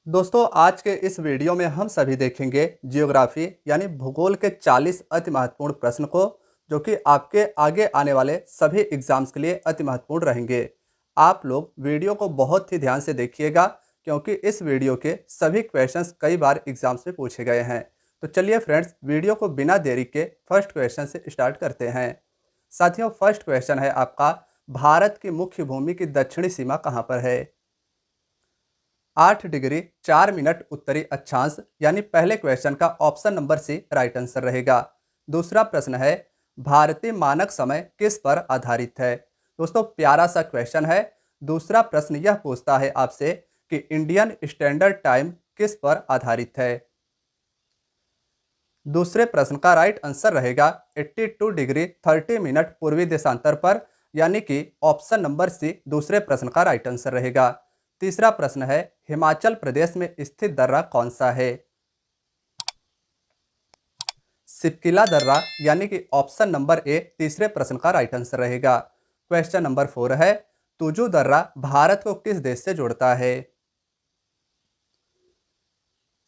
दोस्तों आज के इस वीडियो में हम सभी देखेंगे जियोग्राफी यानी भूगोल के 40 अति महत्वपूर्ण प्रश्न को जो कि आपके आगे आने वाले सभी एग्जाम्स के लिए अति महत्वपूर्ण रहेंगे। आप लोग वीडियो को बहुत ही ध्यान से देखिएगा क्योंकि इस वीडियो के सभी क्वेश्चंस कई बार एग्जाम्स में पूछे गए हैं। तो चलिए फ्रेंड्स वीडियो को बिना देरी के फर्स्ट क्वेश्चन से स्टार्ट करते हैं। साथियों फर्स्ट क्वेश्चन है आपका, भारत की मुख्य भूमि की दक्षिणी सीमा कहाँ पर है? 8 डिग्री 4 मिनट उत्तरी अक्षांश यानी पहले क्वेश्चन का option number C right answer रहेगा। दूसरा प्रश्न है, भारतीय मानक समय किस पर आधारित है? दोस्तों प्यारा सा क्वेश्चन है। दूसरा प्रश्न यह पूछता है आपसे कि इंडियन स्टैंडर्ड टाइम किस पर आधारित है? दूसरे प्रश्न का राइट आंसर रहेगा 82 डिग्री 30 मिनट पूर्वी देशांतर पर, यानी कि ऑप्शन नंबर सी दूसरे प्रश्न का राइट आंसर रहेगा। तीसरा प्रश्न है, हिमाचल प्रदेश में स्थित दर्रा कौन सा है? सिपकिला दर्रा, यानी कि ऑप्शन नंबर ए तीसरे प्रश्न का राइट आंसर रहेगा। क्वेश्चन नंबर 4 है, तुजू दर्रा भारत को किस देश से जोड़ता है?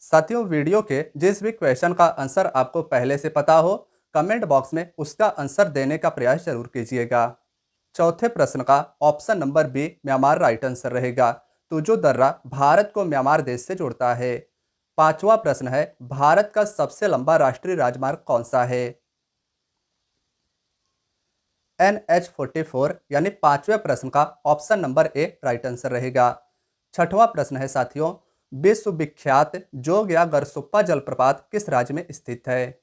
साथियों वीडियो के जिस भी क्वेश्चन का आंसर आपको पहले से पता हो कमेंट बॉक्स में उसका आंसर देने का प्रयास जरूर कीजिएगा। चौथे प्रश्न का option number B Myanmar right answer रहेगा। तुजो दर्रा भारत को म्यांमार देश से जोड़ता है। पांचवा प्रश्न है, भारत का सबसे लंबा राष्ट्रीय राजमार्ग कौन सा है? NH-44, यानी पांचवें प्रश्न का option number A right answer रहेगा। छठवां प्रश्न है साथियों, विश्व विख्यात जोग या गरसुप्पा जलप्रपात किस राज्य में स्थित है?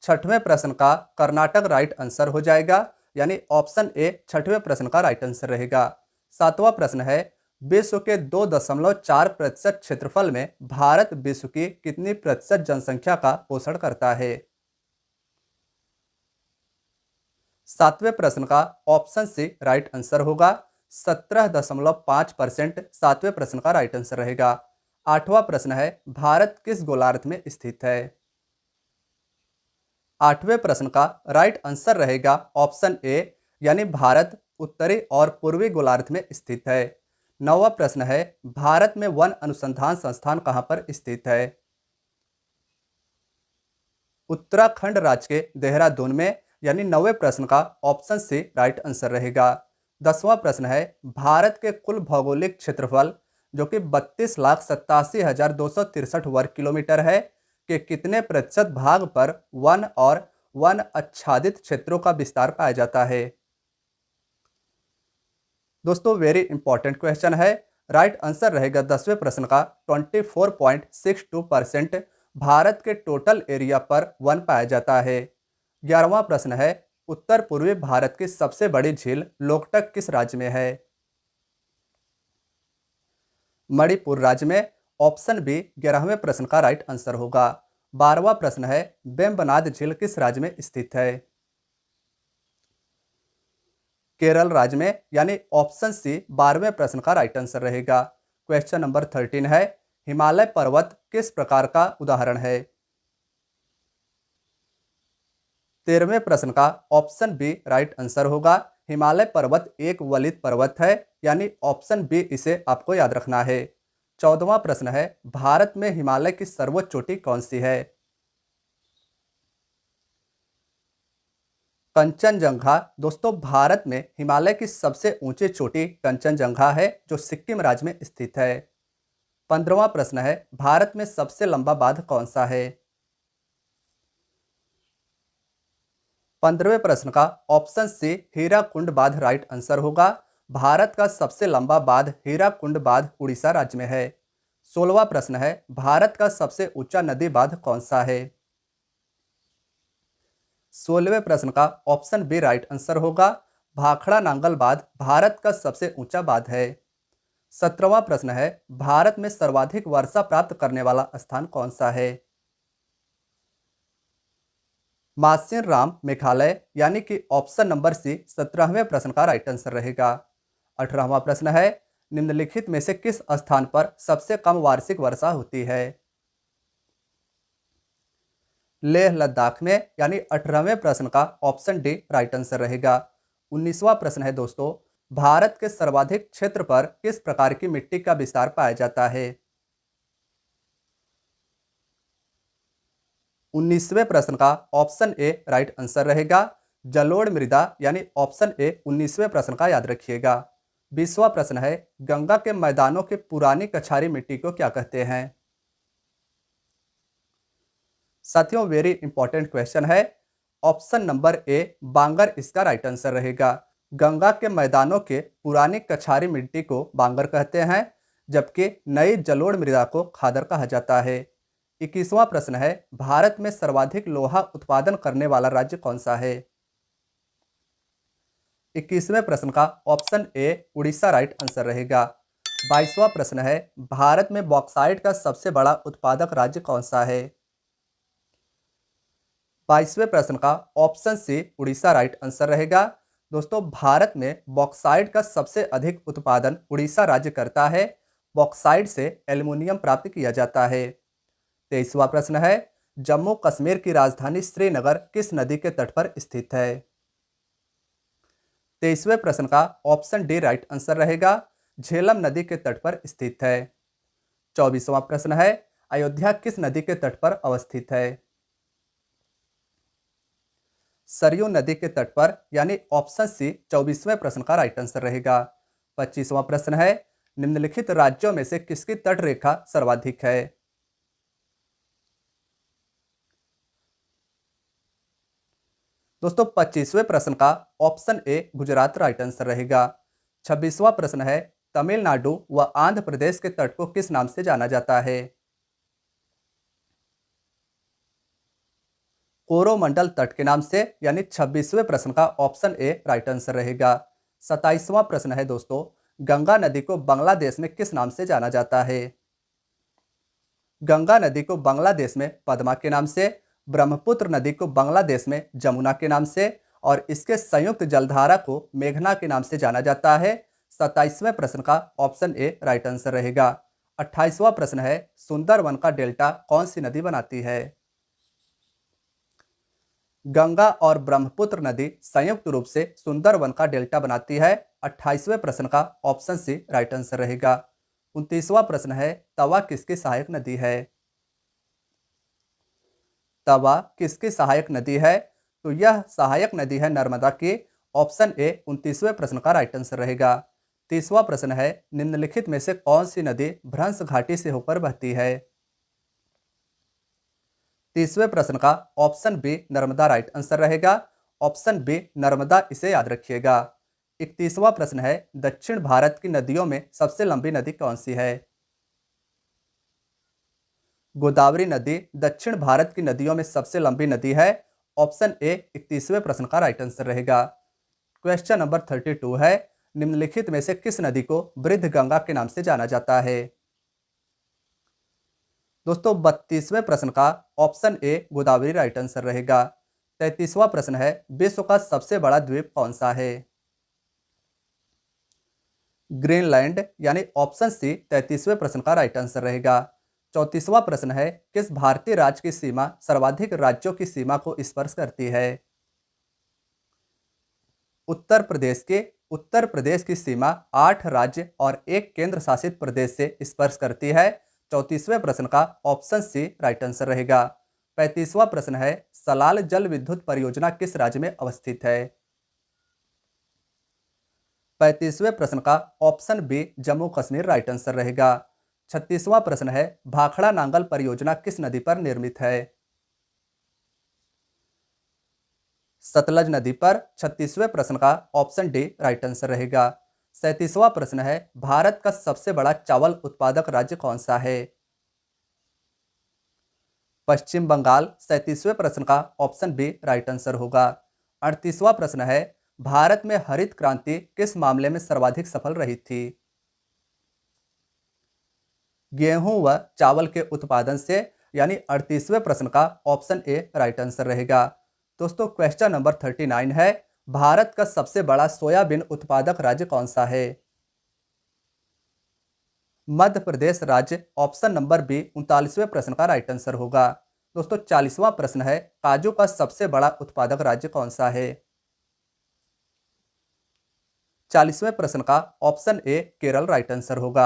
छठवें प्रश्न का कर्नाटक राइट आंसर हो जाएगा, यानी ऑप्शन ए छठवें प्रश्न का राइट आंसर रहेगा। सातवां प्रश्न है, विश्व के 2.4% क्षेत्रफल में भारत विश्व की कितनी प्रतिशत जनसंख्या का पोषण करता है? सातवें प्रश्न का ऑप्शन सी राइट आंसर होगा। 17.5% सातवें प्रश्न का राइट आंसर रहेगा। आठवां प्रश्न है, भारत किस गोलार्ध में स्थित है? आठवें प्रश्न का राइट आंसर रहेगा ऑप्शन ए, यानी भारत उत्तरी और पूर्वी गोलार्ध में स्थित है। नौवां प्रश्न है, भारत में वन अनुसंधान संस्थान कहां पर स्थित है? उत्तराखंड राज्य के देहरादून में, यानी नौवें प्रश्न का ऑप्शन सी राइट आंसर रहेगा। 10वां प्रश्न है, भारत के कुल भौगोलिक क्षेत्रफल जो कि 32,87,263 वर्ग किलोमीटर है के कितने प्रतिशत भाग पर वन और वन आच्छादित क्षेत्रों का विस्तार पाया जाता है? दोस्तों वेरी इंपॉर्टेंट क्वेश्चन है। राइट आंसर रहेगा 10वें प्रश्न का 24.62% भारत के टोटल एरिया पर वन पाया जाता है। 11वां प्रश्न है, उत्तर पूर्वी भारत की सबसे बड़ी झील लोकटक किस राज्य में है? मणिपुर राज्य में। ऑप्शन बी 11वें प्रश्न का राइट आंसर होगा। 12वां प्रश्न है, वेम्बनाड झील किस राज्य में स्थित है? केरल राज्य में, यानी ऑप्शन सी 12वें प्रश्न का राइट आंसर रहेगा। क्वेश्चन नंबर 13 है, हिमालय पर्वत किस प्रकार का उदाहरण है? 13वें प्रश्न का ऑप्शन बी राइट आंसर होगा। हिमालय पर्वत एक वलित पर्वत है, यानी ऑप्शन बी इसे आपको याद रखना है। 14वां प्रश्न है, भारत में हिमालय की सर्वोच्च चोटी कौन सी है? कंचनजंगा। दोस्तों भारत में हिमालय की सबसे ऊंची चोटी कंचनजंगा है जो सिक्किम राज्य में स्थित है। 15वां प्रश्न है, भारत में सबसे लंबा बांध कौन सा है? 15वें प्रश्न का ऑप्शन सी हीराकुंड बांध राइट आंसर होगा। भारत का सबसे लंबा बांध हीराकुंड बांध उड़ीसा राज्य में है। 16वां प्रश्न है, भारत का सबसे ऊंचा नदी बांध कौन सा है? 16वें प्रश्न का ऑप्शन बी राइट आंसर होगा। भाखड़ा नांगल बांध भारत का सबसे ऊंचा बांध है। 17वां प्रश्न है, भारत में सर्वाधिक वर्षा प्राप्त करने वाला स्थान कौन सा है? मासिन राम मेघालय, यानी कि ऑप्शन नंबर सी 17वें प्रश्न का राइट आंसर रहेगा। 18वां प्रश्न है, निम्नलिखित में से किस स्थान पर सबसे कम वार्षिक वर्षा होती है? लेह लद्दाख में, यानी 18वें प्रश्न का ऑप्शन डी राइट आंसर रहेगा। 19वां प्रश्न है दोस्तों, भारत के सर्वाधिक क्षेत्र पर किस प्रकार की मिट्टी का विस्तार पाया जाता है? 19वें प्रश्न का ऑप्शन ए राइट आंसर रहेगा जलोढ़ मृदा, यानी ऑप्शन ए 19वें प्रश्न का याद रखिएगा। 20वां प्रश्न है गंगा के मैदानों के पुरानी कछारी मिट्टी को क्या कहते हैं? साथियों, वेरी इंपॉर्टेंट क्वेश्चन है। ऑप्शन नंबर ए बांगर इसका राइट आंसर रहेगा। गंगा के मैदानों के पुरानी कछारी मिट्टी को बांगर कहते हैं, जबकि नई जलोढ़ मृदा को खादर कहा जाता है। 21वां प्रश्न है भारत में सर्वाधिक लोहा उत्पादन करने वाला राज्य कौन सा है? 21वें प्रश्न का option A Orissa right answer रहेगा। 22वां प्रश्न है भारत में बॉक्साइट का सबसे बड़ा उत्पादक राज्य कौन सा है? 22वें प्रश्न का option C Orissa right answer रहेगा। दोस्तों, भारत में बॉक्साइट का सबसे अधिक उत्पादन उड़ीसा राज्य करता है। बॉक्साइट से एल्युमिनियम प्राप्त किया जाता है। 23वां प्रश्न है जम्मू कश्मीर की राजधानी श्रीनगर किस नदी के तट पर स्थित है? 23वें प्रश्न का ऑप्शन डी राइट आंसर रहेगा। झेलम नदी के तट पर स्थित है। 24वां प्रश्न है अयोध्या किस नदी के तट पर अवस्थित है? सरयू नदी के तट पर, यानी ऑप्शन सी 24वें प्रश्न का राइट आंसर रहेगा। 25वां प्रश्न है निम्नलिखित राज्यों में से किसकी तट रेखा सर्वाधिक है? दोस्तों, 25वें प्रश्न का option A Gujarat right answer रहेगा। 26वां प्रश्न है तमिलनाडु व आंध्र प्रदेश के तट को किस नाम से जाना जाता है? कोरोमंडल तट के नाम से, यानी 26वें प्रश्न का ऑप्शन ए राइट आंसर रहेगा। 27वां प्रश्न है दोस्तों गंगा नदी को बांग्लादेश में किस नाम से जाना जाता है? गंगा नदी को बांग्लादेश में पद्मा के नाम से, ब्रह्मपुत्र नदी को बांग्लादेश में जमुना के नाम से और इसके संयुक्त जलधारा को मेघना के नाम से जाना जाता है। 27वें प्रश्न का ऑप्शन ए राइट आंसर रहेगा। 28वां प्रश्न है सुंदरवन का डेल्टा कौन सी नदी बनाती है? गंगा और ब्रह्मपुत्र नदी संयुक्त रूप से सुंदरवन का डेल्टा बनाती है। 28वें प्रश्न का ऑप्शन सी राइट आंसर रहेगा। 29वां प्रश्न है तवा किसकी सहायक नदी है? तवा किसकी सहायक नदी है? तो यह सहायक नदी है नर्मदा की। ऑप्शन ए 29वें प्रश्न का राइट आंसर रहेगा। 30वां प्रश्न है निम्नलिखित में से कौन सी नदी भ्रंश घाटी से होकर बहती है? 30वें प्रश्न का option B Narmada right answer रहेगा। ऑप्शन बी नर्मदा, इसे याद रखिएगा। 31वां प्रश्न है दक्षिण भारत की नदियों में सबसे लंबी नदी कौन सी है? गोदावरी नदी दक्षिण भारत की नदियों में सबसे लंबी नदी है। ऑप्शन ए 31वें प्रश्न का राइट आंसर रहेगा। क्वेश्चन नंबर 32 है निम्नलिखित में से किस नदी को वृद्ध गंगा के नाम से जाना जाता है? दोस्तों, 32वें प्रश्न का option A Godavari right answer रहेगा। 33वां प्रश्न है विश्व का सबसे बड़ा द्वीप कौन सा है? ग्रीनलैंड, यानी ऑप्शन सी 33वें प्रश्न का राइट आंसर रहेगा। 34वां प्रश्न है किस भारतीय राज्य की सीमा सर्वाधिक राज्यों की सीमा को स्पर्श करती है? उत्तर प्रदेश की सीमा 8 राज्य और एक केंद्र शासित प्रदेश से स्पर्श करती है। 34वें प्रश्न का ऑप्शन सी राइट आंसर रहेगा। 35वां प्रश्न है सलाल जल विद्युत परियोजना किस राज्य में अवस्थित है? 35वें प्रश्न का option B Jammu Kashmir right answer रहेगा। 36वां प्रश्न है भाखड़ा नांगल परियोजना किस नदी पर निर्मित है? सतलज नदी पर। 36वें प्रश्न का ऑप्शन डी राइट आंसर रहेगा। 37वां प्रश्न है भारत का सबसे बड़ा चावल उत्पादक राज्य कौन सा है? पश्चिम बंगाल। 37वें प्रश्न का ऑप्शन बी राइट आंसर होगा। 38वां प्रश्न है भारत में हरित क्रांति किस मामले में सर्वाधिक सफल रही थी? गेहूं व चावल के उत्पादन से, यानी 38वें प्रश्न का ऑप्शन ए राइट आंसर रहेगा। दोस्तों, क्वेश्चन नंबर 39 है भारत का सबसे बड़ा सोयाबीन उत्पादक राज्य कौन सा है? मध्य प्रदेश राज्य। ऑप्शन नंबर बी 39वें प्रश्न का राइट आंसर होगा। दोस्तों, 40वां प्रश्न है काजू का सबसे बड़ा उत्पादक राज्य कौन सा है? 40वें प्रश्न का option A Kerala right answer होगा।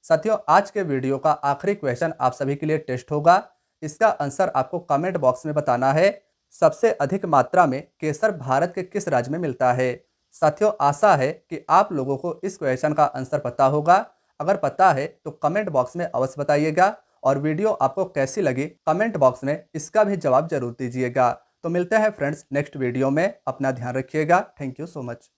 साथियों, आज के वीडियो का आखिरी क्वेश्चन आप सभी के लिए टेस्ट होगा। इसका आंसर आपको कमेंट बॉक्स में बताना है। सबसे अधिक मात्रा में केसर भारत के किस राज्य में मिलता है? साथियों, आशा है कि आप लोगों को इस क्वेश्चन का आंसर पता होगा। अगर पता है तो कमेंट बॉक्स में अवश्य बताइएगा, और वीडियो आपको कैसी लगी कमेंट बॉक्स में इसका भी जवाब जरूर दीजिएगा। तो मिलते हैं फ्रेंड्स नेक्स्ट वीडियो में। अपना ध्यान रखिएगा। Thank you so much.